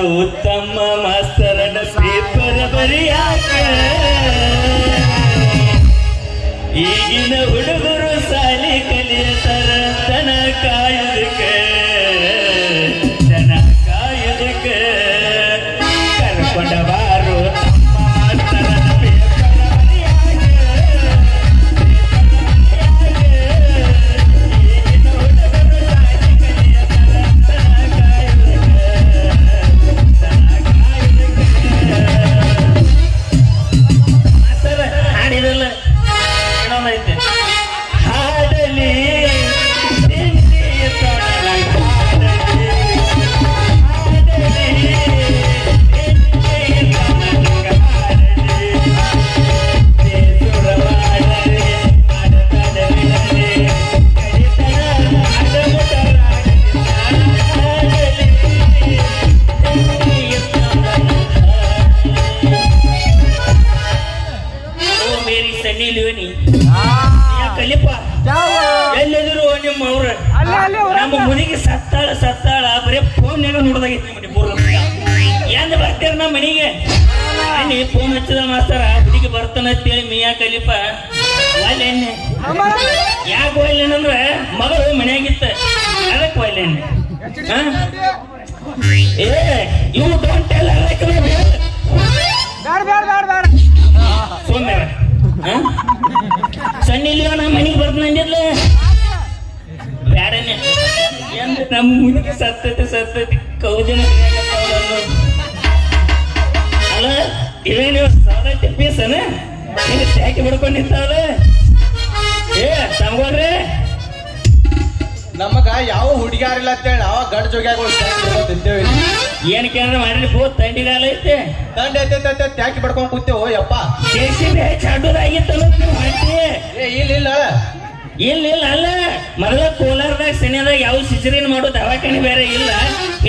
ಬಾರು ತಮ್ಮ ಮಾಸ್ತರನ ಪೇಪರ್ ಬರಿಯಾಕ ಈಗಿನ ಹುಡುಗರು ಸಾಲಿ ಕಲಿಯತಾರ ದನ ಕಾಯೋದಕ್ಕೆ ಕರ್ಕೊಂಡ ಬಾರು ತಮ್ಮ ಮಾಸ್ತರನ ಪೇಪರ್ ಬರಿಯಾಕ ಈಗಿನ ಹುಡುಗರು ಸಾಲಿ ಹಾಡಿರಲ್ಲ ಏನೋನೈತೆ ಹಾಡಲಿ ಕಲಿಪ ಎಲ್ಲಿದ್ರು ನಿಮ್ಮ ಅವ್ರ ನಮ್ಮ ಮುನಿಗೆ ಸತ್ತಾಳ ಬರೀ ಫೋನ್ಯಾಗ ನೋಡ್ದಾಗೈತಿ ಎಂದ ಬರ್ತೀರ ನಮ್ಮ ಮನೆಗೆ ಅಲ್ಲಿ ಫೋನ್ ಹಚ್ಚಿದ ಮಾಸ್ತರ ಹುಡುಗಿ ಬರ್ತಾನಂತೇಳಿ ಮಿಯಾ ಕಲಿಪ ಒಲ್ಲೆಣ್ಣೆ ಯಾಕೆ ಒಲ್ಲೆಣ್ಣಂದ್ರ ಮಗಳು ಮನೆಯಾಗಿತ್ತ ಅದಕ್ಕೆ ಒಲ್ಲೆಣ್ಣೆ ಏ ಇವು ಡೋಂಟ್ ಟೆಲ್ ಸೋಮ್ಯ ಸಣ್ಣ ಇಲ್ಲಿಯೋ ನಮ್ಮ ಮನೆಗೆ ಬರ್ತಾನಂದಿರ್ಲ ಬ್ಯಾಡನೆ ಎಂದ್ರೆ ನಮ್ಮ ಮುನಿಗೆ ಸತ್ತೈತಿ ಕೌದಿನ ಅಲ್ಲ ಇವೇನು ಸಾಲೈತಿ ಪೀಸನ ನಿಂಗೆ ಟ್ಯಾಕಿ ಬಿಡ್ಕೊಂಡಿರ್ತಾವಲ್ಲ ಏ ತಮ್ಗೋಡ್ರಿ ನಮಗ ಯಾವ ಹುಡುಗಿಯಾರಿಲ್ಲ ಅಂತೇಳಿ ನಾವ ಗಂಡ ಜೋಗ್ಯಾಗ ಏನಕ್ಕೆ ಅಂದ್ರೆ ಮಾಡಿ ಪೋ ತಂಡಿಗಾಲ ಐತೆ ದಂಡ ಐತೆ ಟ್ಯಾಕಿ ಬಡ್ಕೊಂಡ್ ಕೂತೇವು ಯಪ್ಪ ಚಾಡೋದಾಗಿತ್ತಲ್ಲ ಇಲ್ಲ ಅಲ್ಲ ಮೊದಲ ಕೋಲಾರದಾಗ ಸೆನೆದಾಗ ಯಾವ ಸಿಜರಿನ್ ಮಾಡೋ ದವಾಖಾನೆ ಬೇರೆ ಇಲ್ಲ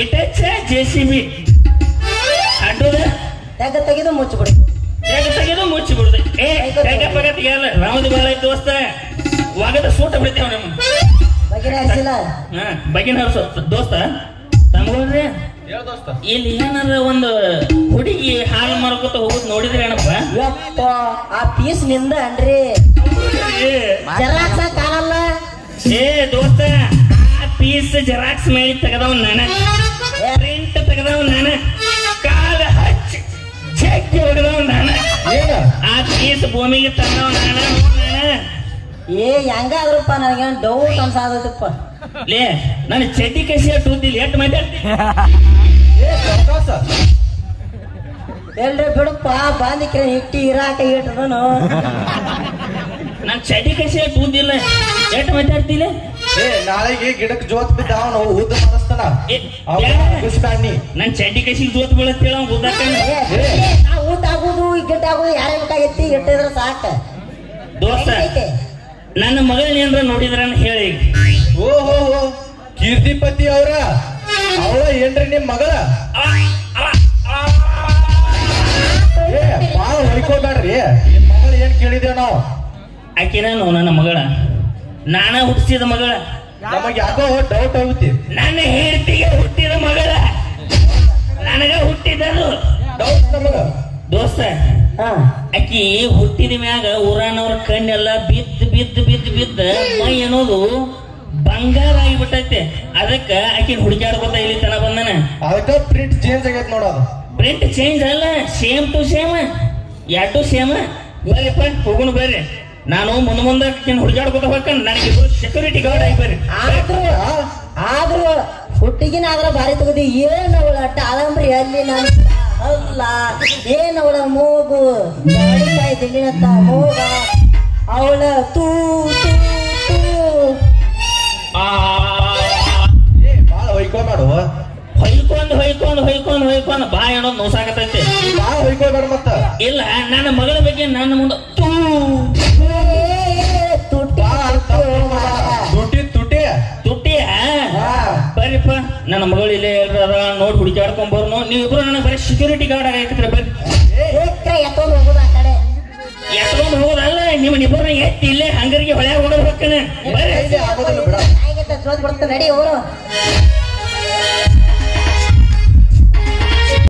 ಇಟಚ್ಚ JCB ಅಡ್ಡೋದ ತೆಗೆದು ಮುಚ್ಚಿಬಿಡು ಮುಚ್ಚಿಬಿಡುದು ಏ ಪಗ ತೆಗಿಯಲ್ಲ ರಾಮದ ಬಾಳ ಐತಿ ದೋಸ್ತ ಒಗದ ಸೂಟ ಬಿಡ್ತೇವ ನಮ್ಮ ಬಗಿನ ದೋಸ್ತ ತಮ್ಗೋಡ್ರಿ ಇಲ್ಲಿ ಏನಾರ ಒಂದು ಹುಡುಗಿ ಹಾಲು ಮಾರ್ಕೋತ ಹೋಗುದ್ ನೋಡಿದ್ರಿ ಏನಪ್ಪ ಯಪ್ಪ ಆ ಪೀಸ್ ನಿಂದ ಅನ್ರಿ ಜೆರಾಕ್ಸ್ ಕಾಣಲ್ಲ ಏ ದೋಸ್ತ ಆ ಪೀಸ್ ಜೆರಾಕ್ಸ್ ಮಾಡಿ ತೆಗದವ್ ನಾನ ಪ್ರಿಂಟ್ ತೆಗದವ್ ನಾನ ಕಾಲ ಹಚ್ಚಿ ಚೆಕ್ ಹೊಡೆದವ್ ನಾನ ಆ ಪೀಸ್ ಭೂಮಿಗೆ ತಂದವ್ ನಾನ ಏ ಹೆಂಗಾದ್ರಪ್ಪ ನನಗೇನು ಡೌಟ್ ಅನ್ಸಾದಪ್ಪ ಲೇ ನಾನು ಚಡ್ಡಿ ಕಸಿಯ ಟೂದಿಲ್ಲ ಎಷ್ಟು ಮಾತಾಡ್ತೀನಿ ಎಲ್ರಿ ಬಿಡಪ್ಪ ಬಾಂದಿಕ್ಕೆ ಹಿಟ್ಟಿ ಇರಾಕ ಇಟ್ಟದನು ನಾನು ಚಡ್ಡಿ ಕಸಿಯ ಟೂದಿಲ್ಲ ಎಷ್ಟು ಮಾತಾಡ್ತಿಲ್ಲ ಏ ನಾಳೆಗೆ ಗಿಡಕ್ಕೆ ಜೋತ್ ಬಿದ್ದ ಅವನು ಊದ ಮಾಡಿಸ್ತಾನ ನನ್ ಚಡ್ಡಿ ಕಸಿ ಜೋತ್ ಬೀಳತ್ತೇಳ ಊದಾಕ ಊಟ ಆಗುದು ಗಿಡ್ಡ ಆಗುದು ಯಾರೇ ಬೇಕಾಗಿತ್ತಿ ಇಟ್ಟಿದ್ರ ಸಾಕ ದೋಸ್ತ ನನ್ನ ಮಗಳನ್ನೇನ್ರ ನೋಡಿದ್ರ ಹೇಳಿ ಓಹೋ ಕೀರ್ತಿಪತಿ ಅವಳ ಏನ್ರಿ ನಿಮ್ ಮಗಳ ಏ ಬಾಳ ಹೊಯ್ಕೋಬೇಡ್ರಿ ನಿಮ್ ಮಗಳ ಏನ್ ಕೇಳಿದೇವ್ ನಾವು ಆಕಿನ ನನ್ನ ಮಗಳ ನಾನ ಹುಟ್ಟಿಸಿದ ಮಗಳ ನಮಗ್ ಯಾಕೋ ಡೌಟ್ ಆಗುತ್ತೆ ನನ್ನ ಹೆಂಡತಿಗೆ ಹುಟ್ಟಿದ ಮಗಳ ನನಗ ಹುಟ್ಟಿದದು ಡೌಟ್ ನಮಗ ದೋಸ್ತ ಆಕಿ ಹುಟ್ಟಿದ ಮ್ಯಾಗ ಊರಾನವ್ರ ಕಣ್ಣೆಲ್ಲ ಬಿದ್ದ ಮೈ ಅನ್ನೋದು ಬಂಗಾರ ಆಗಿಬಿಟ್ಟೈತೆ ಅದಕ್ಕ ಆಕಿ ಹುಡುಕಾಡ್ಕೊತ ಇಲ್ಲಿ ತನ ಬಂದನ ಅದಕ್ಕ ಪ್ರಿಂಟ್ ಚೇಂಜ್ ಆಗೈತೆ ನೋಡೋದು ಪ್ರಿಂಟ್ ಚೇಂಜ್ ಅಲ್ಲ ಸೇಮ್ ಟು ಸೇಮ್ ಎರಡು ಸೇಮ್ ಬರ್ರಿಪ್ಪ ಹೋಗುಣ ಬರ್ರಿ ನಾನು ಮುಂದೆ ಹುಡುಗಾಡ್ಕೊತ ಹೋಗ್ಕೊಂಡು ನನಗೆ ಸೆಕ್ಯೂರಿಟಿ ಗಾರ್ಡ್ ಆಗಿ ಬರ್ರಿ ಆದ್ರೂ ಹುಟ್ಟಿಗಿನ ಆದ್ರ ಬಾರಿ ತಗದಿ ಏನ್ ಅವಳ ಟಾಳಂಬ್ರಿ ಅಲ್ಲಿ ನಾನು ಅಲ್ಲ ಏನ್ ಅವಳ ಮೂಗು ದಿಲ್ಲಿನತ್ತ ಮೂಗ ಅವಳ ತೂ ಬಾಳ ಹೊಯ್ಕೋಬೇಡು ಹೊಯ್ಕೊಂಡ್ ಬಾ ಅನ್ನೋದು ನೋಸಾಕತೈತಿ ಬಾಳ ಹೊಯ್ಕೋಬೇಡ ಮತ್ತ ಇಲ್ಲ ನನ್ನ ಮಗಳ ಬಗ್ಗೆ ನನ್ನ ಮುಂದೆ ತುಟ್ಟಿಯ ಬರ್ರಿಪ್ಪ ನನ್ನ ಮಗಳು ಇಲ್ಲೇ ಎಲ್ಲಾರ ನೋಡಿ ಹುಡುಕಾಡ್ಕೊಂಡ್ ಬರ್ನು ನೀವಿಬ್ರು ನನಗೆ ಬರೀ ಸೆಕ್ಯೂರಿಟಿ ಗಾರ್ಡ್ ಆಗೈತಿದ್ರೆ ಬರ್ರಿ ಎತ್ಕೊಂಡು ಹೋಗುದ ಆ ಕಡೆ ಎತ್ಕೊಂಡು ಹೋಗೋದಲ್ಲ ನಿಮ್ಮನ್ನಿಬ್ಬರನ್ನ ಎತ್ತಿ ಇಲ್ಲೇ ಹಂಗರಿಗೆ ಹೊಳೆ ಹೊಡೋದು ಹೋಗ್ತಾನೆ ಬರ್ರಿ ರೆಡಿ ಅವರು